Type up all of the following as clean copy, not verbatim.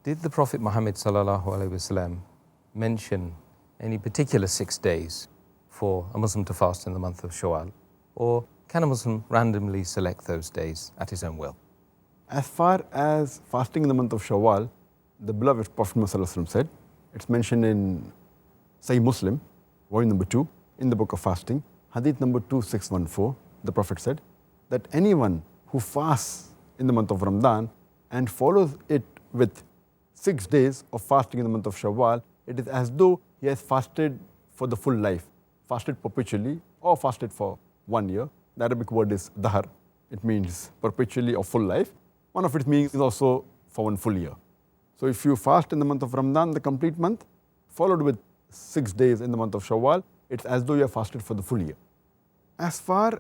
Did the Prophet Muhammad ﷺ mention any particular 6 days for a Muslim to fast in the month of Shawwal? Or can a Muslim randomly select those days at his own will? As far as fasting in the month of Shawwal, the beloved Prophet Muhammad said, it's mentioned in Sahih Muslim, volume number 2, in the book of fasting, hadith number 2614, the Prophet said that anyone who fasts in the month of Ramadan and follows it with 6 days of fasting in the month of Shawwal, it is as though he has fasted for the full life, fasted perpetually or fasted for 1 year. The Arabic word is dahar. It means perpetually or full life. One of its meanings is also for 1 full year. So if you fast in the month of Ramadan, the complete month, followed with 6 days in the month of Shawwal, it's as though you have fasted for the full year. As far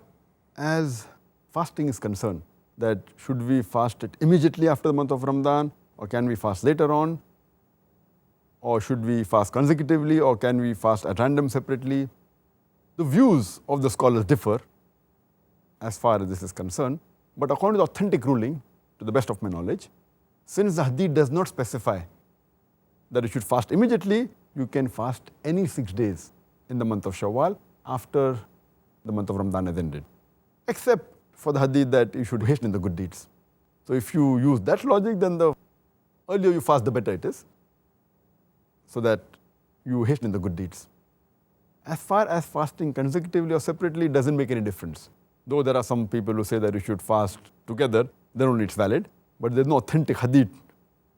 as fasting is concerned, that should we fast it immediately after the month of Ramadan, or can we fast later on, or should we fast consecutively, or can we fast at random separately? The views of the scholars differ as far as this is concerned, but according to the authentic ruling, to the best of my knowledge, since the hadith does not specify that you should fast immediately, you can fast any 6 days in the month of Shawwal after the month of Ramadan has ended, except for the hadith that you should hasten the good deeds. So if you use that logic, then the earlier you fast, the better it is, so that you hasten the good deeds. As far as fasting consecutively or separately, it doesn't make any difference. Though there are some people who say that you should fast together, then only it's valid, but there's no authentic hadith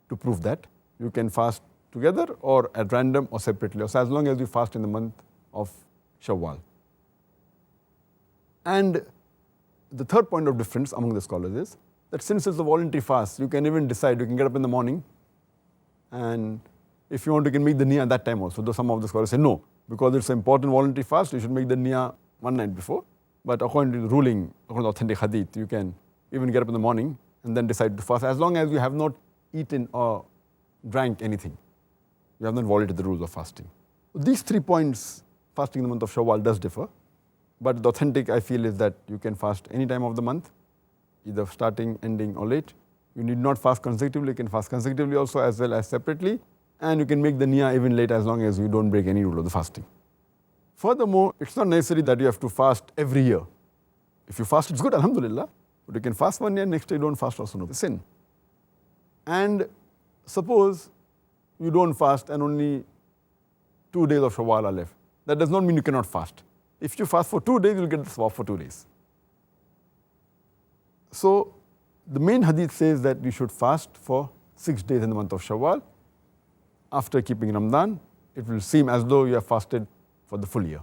to prove that. You can fast together or at random or separately, so as long as you fast in the month of Shawwal. And the third point of difference among the scholars is that since it's a voluntary fast, you can even decide, you can get up in the morning, and if you want, you can make the niyyah at that time also. Though some of the scholars say no, because it's an important voluntary fast, you should make the niyyah one night before. But according to the ruling, according to authentic hadith, you can even get up in the morning and then decide to fast, as long as you have not eaten or drank anything. You have not violated the rules of fasting. These 3 points, fasting in the month of Shawwal does differ. But the authentic, I feel, is that you can fast any time of the month, either starting, ending, or late. You need not fast consecutively. You can fast consecutively also as well as separately. And you can make the niyyah even late, as long as you don't break any rule of the fasting. Furthermore, it's not necessary that you have to fast every year. If you fast, it's good, alhamdulillah. But you can fast 1 year, next day you don't fast, also no sin. And suppose you don't fast and only 2 days of Shawwal are left. That does not mean you cannot fast. If you fast for 2 days, you'll get the sawab for 2 days. So the main hadith says that you should fast for 6 days in the month of Shawwal. After keeping Ramadan, it will seem as though you have fasted for the full year.